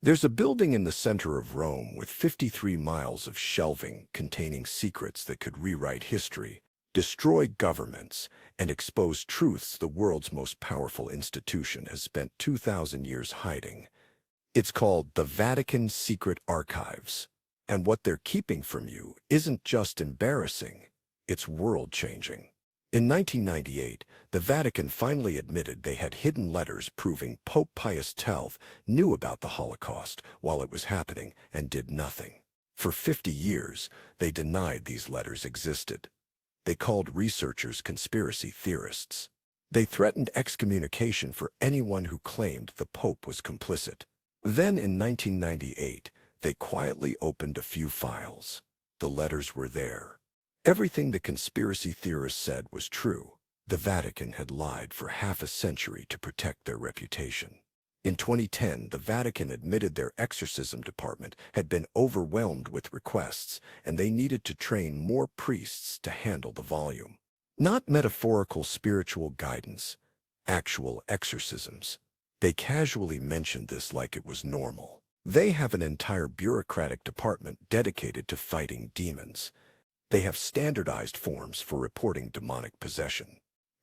There's a building in the center of Rome with 53 miles of shelving containing secrets that could rewrite history, destroy governments, and expose truths the world's most powerful institution has spent 2,000 years hiding. It's called the Vatican Secret Archives. And what they're keeping from you isn't just embarrassing, it's world-changing. In 1998, the Vatican finally admitted they had hidden letters proving Pope Pius X knew about the Holocaust while it was happening and did nothing. For 50 years, they denied these letters existed. They called researchers conspiracy theorists. They threatened excommunication for anyone who claimed the Pope was complicit. Then in 1998, they quietly opened a few files. The letters were there. Everything the conspiracy theorists said was true. The Vatican had lied for half a century to protect their reputation. In 2010, the Vatican admitted their exorcism department had been overwhelmed with requests, and they needed to train more priests to handle the volume. Not metaphorical spiritual guidance, actual exorcisms. They casually mentioned this like it was normal. They have an entire bureaucratic department dedicated to fighting demons. They have standardized forms for reporting demonic possession.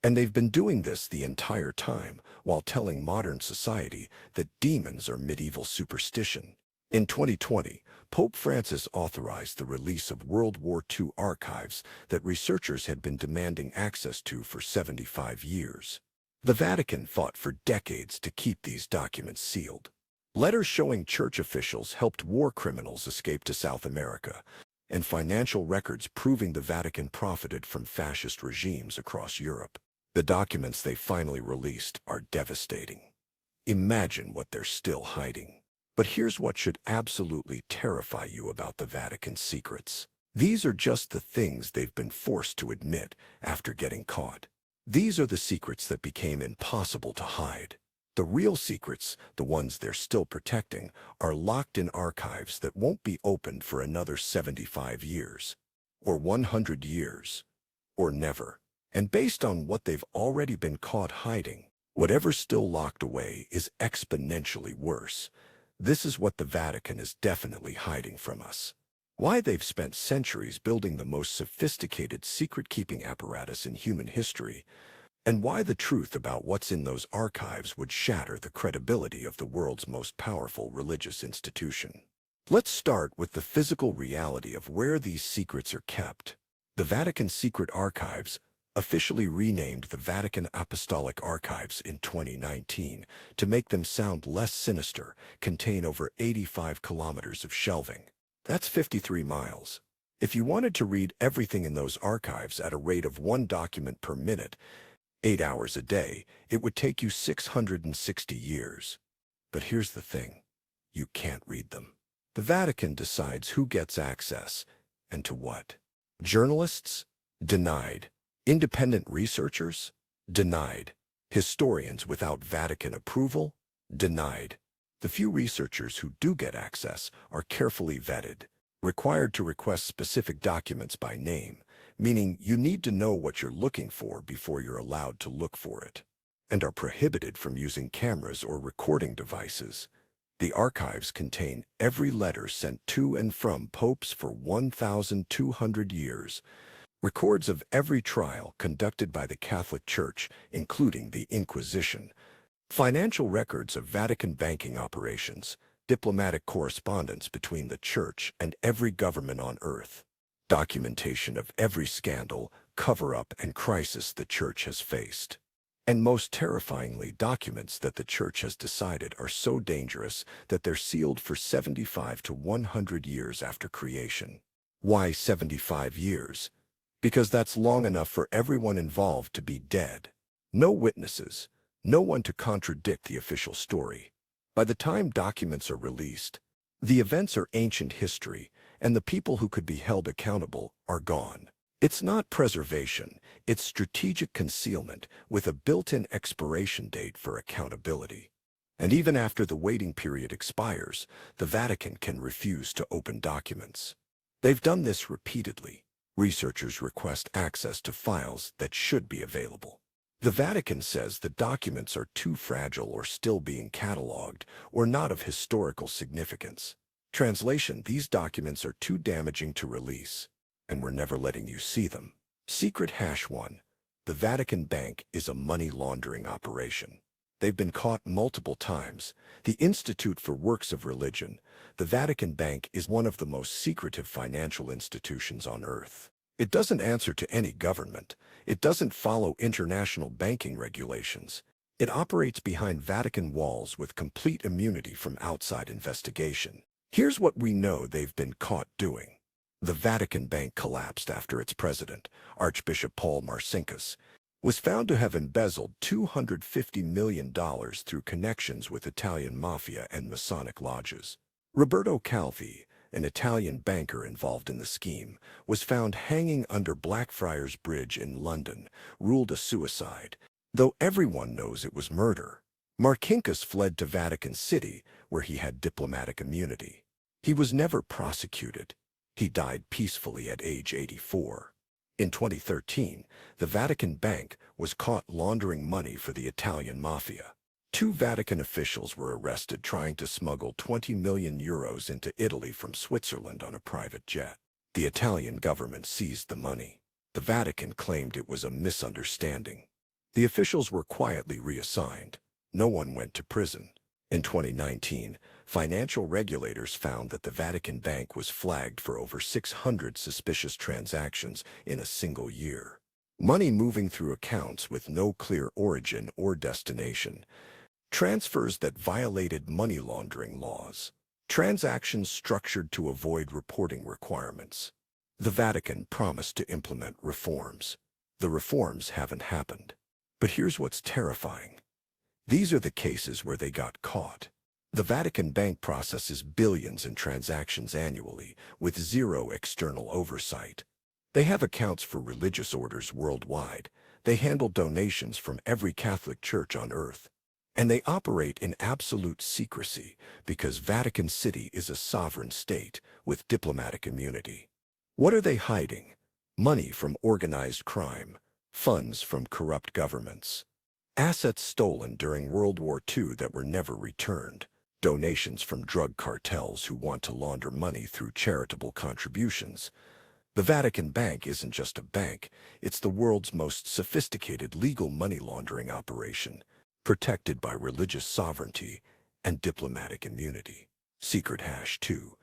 And they've been doing this the entire time while telling modern society that demons are medieval superstition. In 2020, Pope Francis authorized the release of World War II archives that researchers had been demanding access to for 75 years. The Vatican fought for decades to keep these documents sealed. Letters showing church officials helped war criminals escape to South America, and financial records proving the Vatican profited from fascist regimes across Europe. The documents they finally released are devastating. Imagine what they're still hiding. But here's what should absolutely terrify you about the Vatican's secrets. These are just the things they've been forced to admit after getting caught. These are the secrets that became impossible to hide. The real secrets, the ones they're still protecting, are locked in archives that won't be opened for another 75 years, or 100 years, or never. And based on what they've already been caught hiding, whatever's still locked away is exponentially worse. This is what the Vatican is definitely hiding from us. Why they've spent centuries building the most sophisticated secret-keeping apparatus in human history, and why the truth about what's in those archives would shatter the credibility of the world's most powerful religious institution. Let's start with the physical reality of where these secrets are kept. The Vatican Secret Archives, officially renamed the Vatican Apostolic Archives in 2019 to make them sound less sinister, contain over 85 kilometers of shelving. That's 53 miles. If you wanted to read everything in those archives at a rate of 1 document per minute, 8 hours a day, it would take you 660 years. But here's the thing. You can't read them. The Vatican decides who gets access and to what. Journalists? Denied. Independent researchers? Denied. Historians without Vatican approval? Denied. The few researchers who do get access are carefully vetted, required to request specific documents by name, meaning you need to know what you're looking for before you're allowed to look for it, and are prohibited from using cameras or recording devices. The archives contain every letter sent to and from popes for 1,200 years, records of every trial conducted by the Catholic Church, including the Inquisition, financial records of Vatican banking operations, diplomatic correspondence between the Church and every government on earth, documentation of every scandal, cover-up, and crisis the Church has faced. And most terrifyingly, documents that the Church has decided are so dangerous that they're sealed for 75 to 100 years after creation. Why 75 years? Because that's long enough for everyone involved to be dead. No witnesses, no one to contradict the official story. By the time documents are released, the events are ancient history, and the people who could be held accountable are gone. It's not preservation, it's strategic concealment with a built-in expiration date for accountability. And even after the waiting period expires, the Vatican can refuse to open documents. They've done this repeatedly. Researchers request access to files that should be available. The Vatican says the documents are too fragile or still being cataloged or not of historical significance. Translation: these documents are too damaging to release, and we're never letting you see them. Secret #1. The Vatican Bank is a money laundering operation. They've been caught multiple times. The Institute for Works of Religion, the Vatican Bank, is one of the most secretive financial institutions on earth. It doesn't answer to any government. It doesn't follow international banking regulations. It operates behind Vatican walls with complete immunity from outside investigation. Here's what we know they've been caught doing. The Vatican Bank collapsed after its president, Archbishop Paul Marcinkus, was found to have embezzled $250 million through connections with Italian mafia and Masonic lodges. Roberto Calvi, an Italian banker involved in the scheme, was found hanging under Blackfriars Bridge in London, ruled a suicide, though everyone knows it was murder. Marcinkus fled to Vatican City, where he had diplomatic immunity. He was never prosecuted. He died peacefully at age 84. In 2013, the Vatican Bank was caught laundering money for the Italian mafia. 2 Vatican officials were arrested trying to smuggle 20 million euros into Italy from Switzerland on a private jet. The Italian government seized the money. The Vatican claimed it was a misunderstanding. The officials were quietly reassigned. No one went to prison. In 2019, financial regulators found that the Vatican Bank was flagged for over 600 suspicious transactions in a single year. Money moving through accounts with no clear origin or destination. Transfers that violated money laundering laws. Transactions structured to avoid reporting requirements. The Vatican promised to implement reforms. The reforms haven't happened. But here's what's terrifying. These are the cases where they got caught. The Vatican Bank processes billions in transactions annually, with zero external oversight. They have accounts for religious orders worldwide. They handle donations from every Catholic church on earth. And they operate in absolute secrecy because Vatican City is a sovereign state with diplomatic immunity. What are they hiding? Money from organized crime, funds from corrupt governments, assets stolen during World War II that were never returned, donations from drug cartels who want to launder money through charitable contributions. The Vatican Bank isn't just a bank, it's the world's most sophisticated legal money laundering operation, protected by religious sovereignty and diplomatic immunity. Secret #2.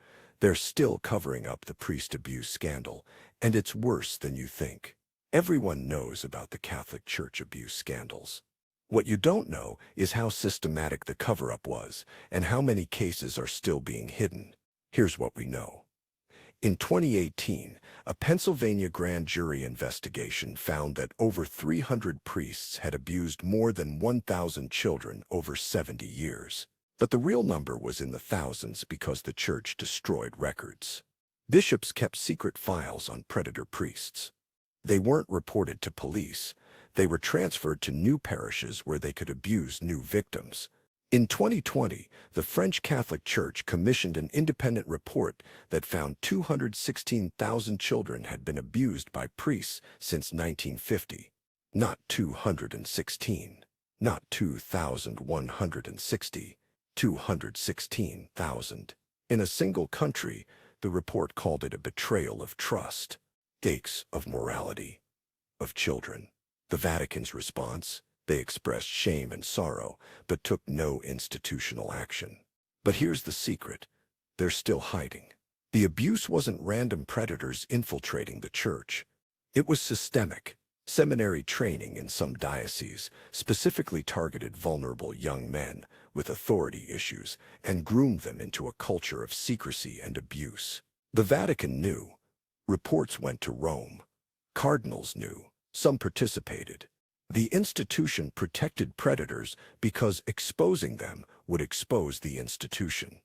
They're still covering up the priest abuse scandal, and it's worse than you think. Everyone knows about the Catholic Church abuse scandals. What you don't know is how systematic the cover-up was and how many cases are still being hidden. Here's what we know. In 2018, a Pennsylvania grand jury investigation found that over 300 priests had abused more than 1,000 children over 70 years. But the real number was in the thousands because the church destroyed records. Bishops kept secret files on predator priests. They weren't reported to police. They were transferred to new parishes where they could abuse new victims. In 2020, the French Catholic Church commissioned an independent report that found 216,000 children had been abused by priests since 1950. Not 216, not 2,160, 216,000. In a single country, the report called it a betrayal of trust, stakes of morality, of children. The Vatican's response? They expressed shame and sorrow, but took no institutional action. But here's the secret. They're still hiding. The abuse wasn't random predators infiltrating the church. It was systemic. Seminary training in some dioceses specifically targeted vulnerable young men with authority issues and groomed them into a culture of secrecy and abuse. The Vatican knew. Reports went to Rome. Cardinals knew. Some participated. The institution protected predators because exposing them would expose the institution.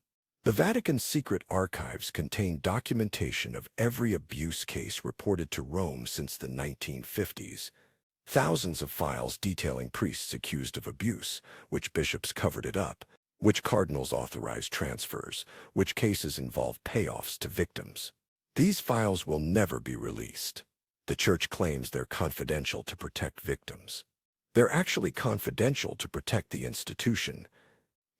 The Vatican's secret archives contain documentation of every abuse case reported to Rome since the 1950s. Thousands of files detailing priests accused of abuse, which bishops covered it up, which cardinals authorized transfers, which cases involved payoffs to victims. These files will never be released. The Church claims they're confidential to protect victims. They're actually confidential to protect the institution.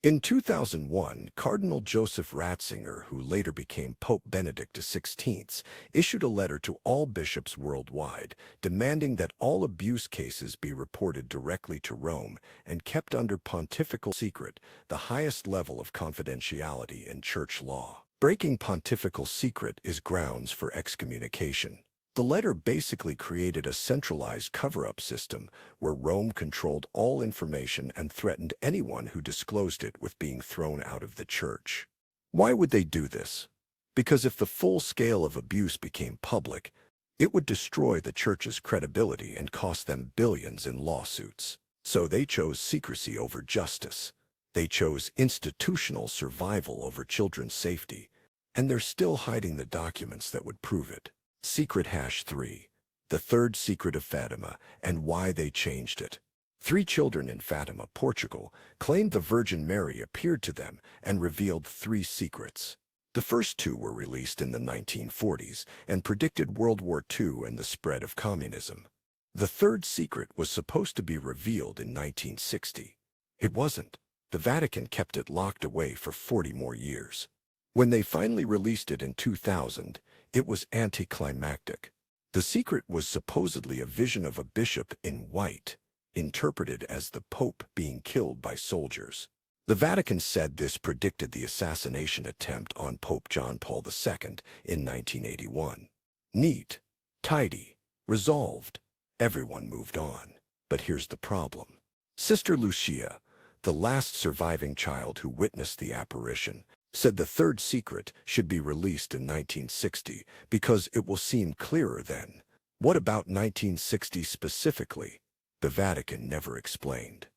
In 2001, Cardinal Joseph Ratzinger, who later became Pope Benedict XVI, issued a letter to all bishops worldwide, demanding that all abuse cases be reported directly to Rome and kept under pontifical secret, the highest level of confidentiality in church law. Breaking pontifical secret is grounds for excommunication. The letter basically created a centralized cover-up system where Rome controlled all information and threatened anyone who disclosed it with being thrown out of the church. Why would they do this? Because if the full scale of abuse became public, it would destroy the church's credibility and cost them billions in lawsuits. So they chose secrecy over justice. They chose institutional survival over children's safety. And they're still hiding the documents that would prove it. Secret #3. The third secret of Fatima and why they changed it. 3 children in Fatima, Portugal, claimed the Virgin Mary appeared to them and revealed 3 secrets. The first 2 were released in the 1940s and predicted World War II and the spread of communism. The third secret was supposed to be revealed in 1960. It wasn't. The Vatican kept it locked away for 40 more years. When they finally released it in 2000, it was anticlimactic. The secret was supposedly a vision of a bishop in white, interpreted as the Pope being killed by soldiers. The Vatican said this predicted the assassination attempt on Pope John Paul II in 1981. Neat, tidy, resolved. Everyone moved on. But here's the problem. Sister Lucia, the last surviving child who witnessed the apparition, said the third secret should be released in 1960 because it will seem clearer then. What about 1960 specifically? The Vatican never explained.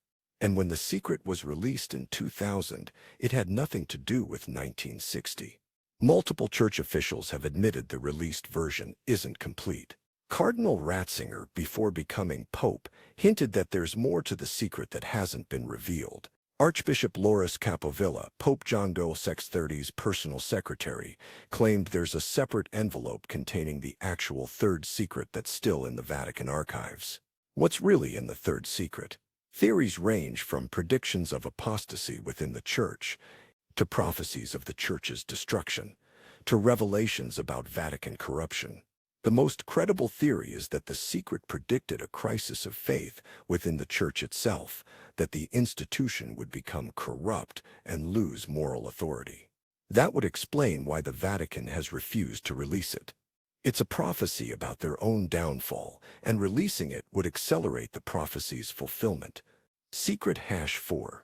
And when the secret was released in 2000, it had nothing to do with 1960. Multiple church officials have admitted the released version isn't complete. Cardinal Ratzinger, before becoming Pope, hinted that there's more to the secret that hasn't been revealed. Archbishop Loris Capovilla, Pope John Paul IX's personal secretary, claimed there's a separate envelope containing the actual third secret that's still in the Vatican archives. What's really in the third secret? Theories range from predictions of apostasy within the church, to prophecies of the church's destruction, to revelations about Vatican corruption. The most credible theory is that the secret predicted a crisis of faith within the church itself, that the institution would become corrupt and lose moral authority. That would explain why the Vatican has refused to release it. It's a prophecy about their own downfall, and releasing it would accelerate the prophecy's fulfillment. Secret #4.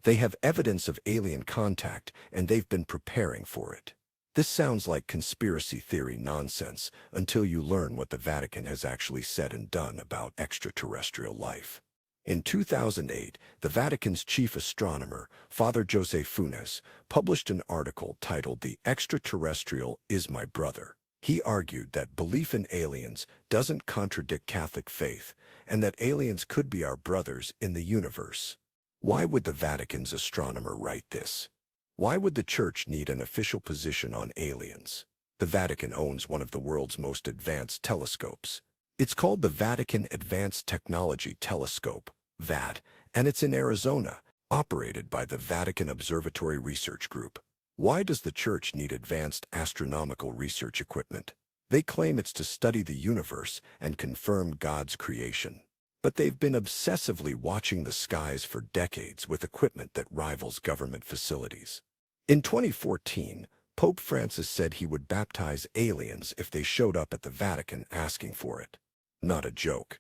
They have evidence of alien contact, and they've been preparing for it. This sounds like conspiracy theory nonsense until you learn what the Vatican has actually said and done about extraterrestrial life. In 2008, the Vatican's chief astronomer, Father José Funes, published an article titled "The Extraterrestrial is My Brother." He argued that belief in aliens doesn't contradict Catholic faith and that aliens could be our brothers in the universe. Why would the Vatican's astronomer write this? Why would the Church need an official position on aliens? The Vatican owns one of the world's most advanced telescopes. It's called the Vatican Advanced Technology Telescope, VAT, and it's in Arizona, operated by the Vatican Observatory Research Group. Why does the Church need advanced astronomical research equipment? They claim it's to study the universe and confirm God's creation. But they've been obsessively watching the skies for decades with equipment that rivals government facilities. In 2014, Pope Francis said he would baptize aliens if they showed up at the Vatican asking for it. Not a joke.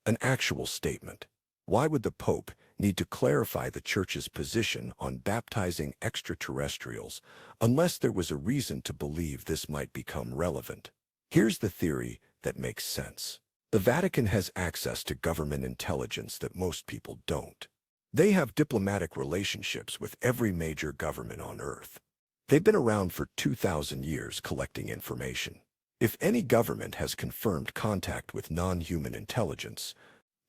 An actual statement. Why would the Pope need to clarify the Church's position on baptizing extraterrestrials unless there was a reason to believe this might become relevant? Here's the theory that makes sense. The Vatican has access to government intelligence that most people don't. They have diplomatic relationships with every major government on Earth. They've been around for 2,000 years collecting information. If any government has confirmed contact with non-human intelligence,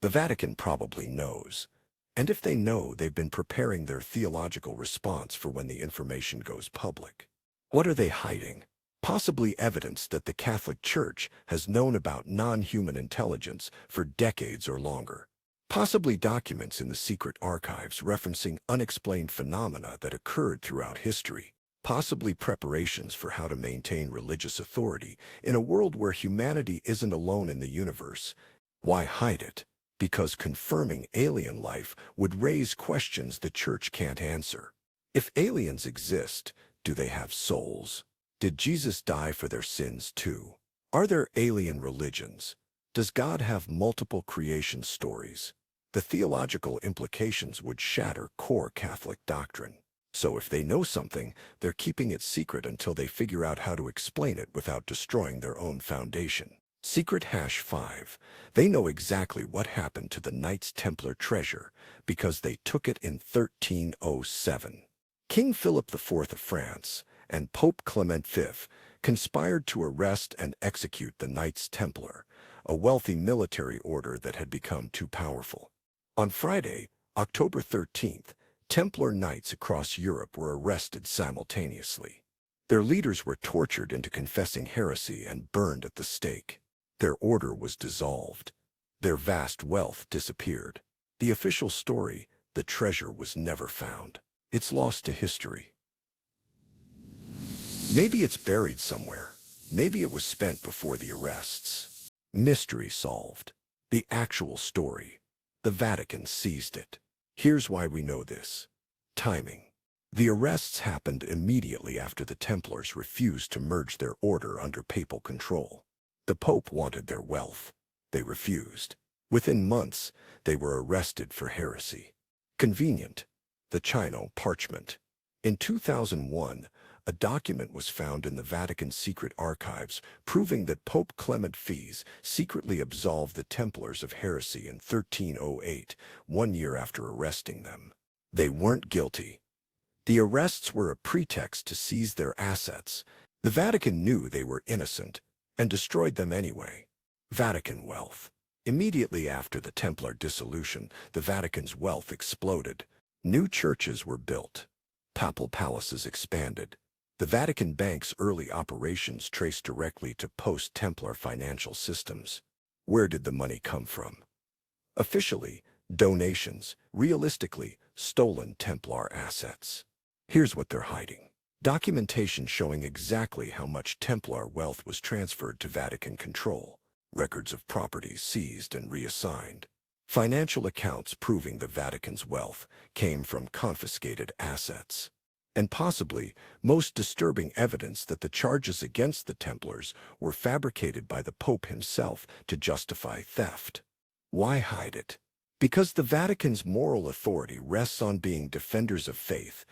the Vatican probably knows. And if they know, they've been preparing their theological response for when the information goes public. What are they hiding? Possibly evidence that the Catholic Church has known about non-human intelligence for decades or longer. Possibly documents in the secret archives referencing unexplained phenomena that occurred throughout history. Possibly preparations for how to maintain religious authority in a world where humanity isn't alone in the universe. Why hide it? Because confirming alien life would raise questions the church can't answer. If aliens exist, do they have souls? Did Jesus die for their sins too? Are there alien religions? Does God have multiple creation stories? The theological implications would shatter core Catholic doctrine. So if they know something, they're keeping it secret until they figure out how to explain it without destroying their own foundation. Secret #5. They know exactly what happened to the Knights Templar treasure because they took it in 1307. King Philip IV of France and Pope Clement V conspired to arrest and execute the Knights Templar, a wealthy military order that had become too powerful. On Friday, October 13th, Templar knights across Europe were arrested simultaneously. Their leaders were tortured into confessing heresy and burned at the stake. Their order was dissolved. Their vast wealth disappeared. The official story, the treasure was never found. It's lost to history. Maybe it's buried somewhere. Maybe it was spent before the arrests. Mystery solved. The actual story. The Vatican seized it. Here's why we know this. Timing. The arrests happened immediately after the Templars refused to merge their order under papal control. The Pope wanted their wealth. They refused. Within months, they were arrested for heresy. Convenient. The Chino parchment. In 2001, a document was found in the Vatican secret archives proving that Pope Clement V secretly absolved the Templars of heresy in 1308, 1 year after arresting them. They weren't guilty. The arrests were a pretext to seize their assets. The Vatican knew they were innocent and destroyed them anyway. Vatican wealth. Immediately after the Templar dissolution, the Vatican's wealth exploded. New churches were built. Papal palaces expanded. The Vatican Bank's early operations traced directly to post-Templar financial systems. Where did the money come from? Officially, donations. Realistically, stolen Templar assets. Here's what they're hiding. Documentation showing exactly how much Templar wealth was transferred to Vatican control. Records of properties seized and reassigned. Financial accounts proving the Vatican's wealth came from confiscated assets. And possibly, most disturbing evidence that the charges against the Templars were fabricated by the Pope himself to justify theft. Why hide it? Because the Vatican's moral authority rests on being defenders of faith,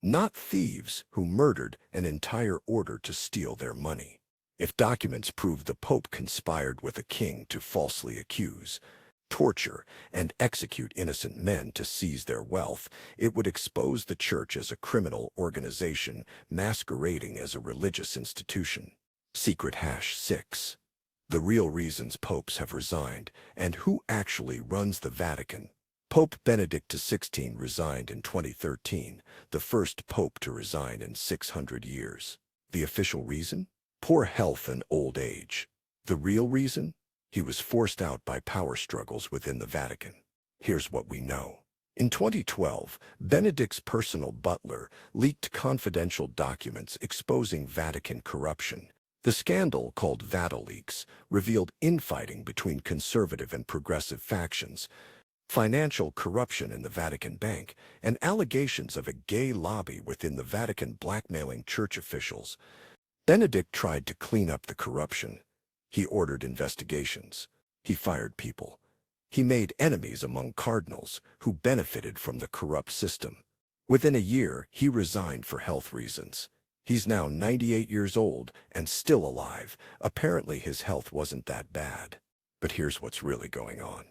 not thieves who murdered an entire order to steal their money. If documents prove the Pope conspired with a king to falsely accuse, torture, and execute innocent men to seize their wealth, it would expose the Church as a criminal organization masquerading as a religious institution. Secret #6. The real reasons popes have resigned and who actually runs the Vatican. Pope Benedict XVI resigned in 2013, the first pope to resign in 600 years. The official reason? Poor health and old age. The real reason? He was forced out by power struggles within the Vatican. Here's what we know. In 2012, Benedict's personal butler leaked confidential documents exposing Vatican corruption. The scandal, called VatiLeaks, revealed infighting between conservative and progressive factions, financial corruption in the Vatican Bank, and allegations of a gay lobby within the Vatican blackmailing church officials. Benedict tried to clean up the corruption. He ordered investigations. He fired people. He made enemies among cardinals who benefited from the corrupt system. Within a year, he resigned for health reasons. He's now 98 years old and still alive. Apparently his health wasn't that bad. But here's what's really going on.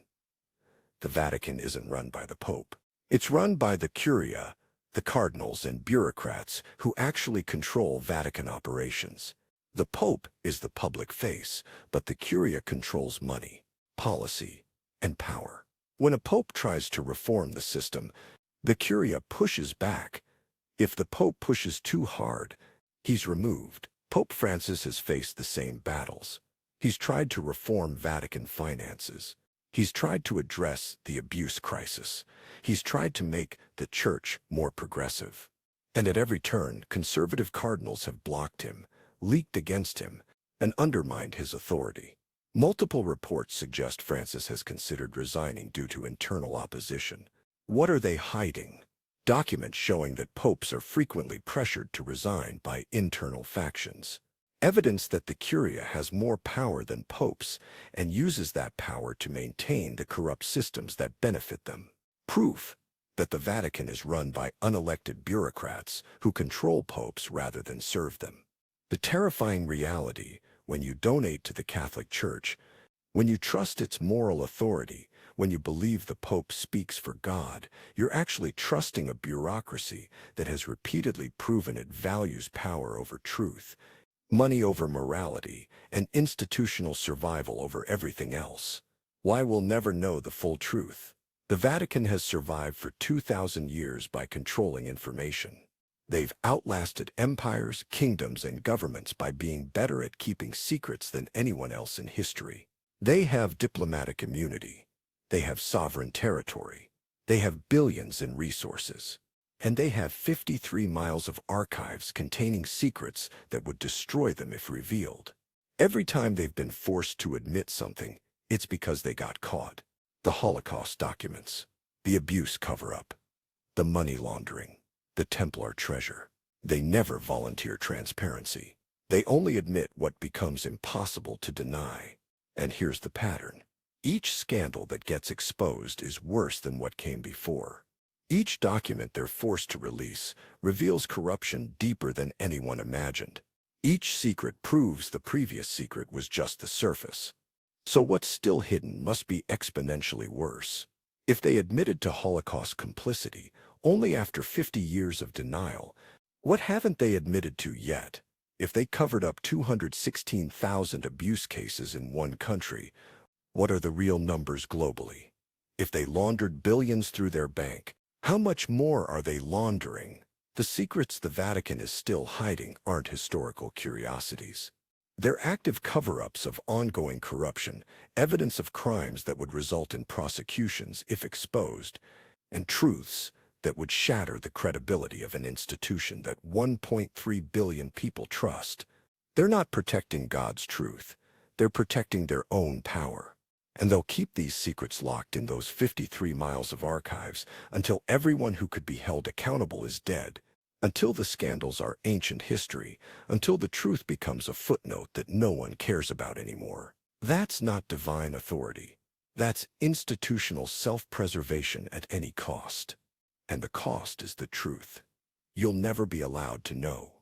The Vatican isn't run by the Pope. It's run by the Curia, the cardinals and bureaucrats who actually control Vatican operations. The Pope is the public face, but the Curia controls money, policy, and power. When a Pope tries to reform the system, the Curia pushes back. If the Pope pushes too hard, he's removed. Pope Francis has faced the same battles. He's tried to reform Vatican finances. He's tried to address the abuse crisis. He's tried to make the church more progressive. And at every turn, conservative cardinals have blocked him, leaked against him, and undermined his authority. Multiple reports suggest Francis has considered resigning due to internal opposition. What are they hiding? Documents showing that popes are frequently pressured to resign by internal factions. Evidence that the Curia has more power than popes and uses that power to maintain the corrupt systems that benefit them. Proof that the Vatican is run by unelected bureaucrats who control popes rather than serve them. The terrifying reality: when you donate to the Catholic Church, when you trust its moral authority, when you believe the Pope speaks for God, you're actually trusting a bureaucracy that has repeatedly proven it values power over truth, money over morality, and institutional survival over everything else. Why we'll never know the full truth. The Vatican has survived for 2,000 years by controlling information. They've outlasted empires, kingdoms, and governments by being better at keeping secrets than anyone else in history. They have diplomatic immunity. They have sovereign territory. They have billions in resources. And they have 53 miles of archives containing secrets that would destroy them if revealed. Every time they've been forced to admit something, it's because they got caught. The Holocaust documents, the abuse cover-up, the money laundering, the Templar treasure. They never volunteer transparency. They only admit what becomes impossible to deny. And here's the pattern. Each scandal that gets exposed is worse than what came before. Each document they're forced to release reveals corruption deeper than anyone imagined. Each secret proves the previous secret was just the surface. So what's still hidden must be exponentially worse. If they admitted to Holocaust complicity only after 50 years of denial, what haven't they admitted to yet? If they covered up 216,000 abuse cases in one country, what are the real numbers globally? If they laundered billions through their bank, how much more are they laundering? The secrets the Vatican is still hiding aren't historical curiosities. They're active cover-ups of ongoing corruption, evidence of crimes that would result in prosecutions if exposed, and truths that would shatter the credibility of an institution that 1.3 billion people trust. They're not protecting God's truth. They're protecting their own power. And they'll keep these secrets locked in those 53 miles of archives until everyone who could be held accountable is dead, until the scandals are ancient history, until the truth becomes a footnote that no one cares about anymore. That's not divine authority. That's institutional self-preservation at any cost. And the cost is the truth. You'll never be allowed to know.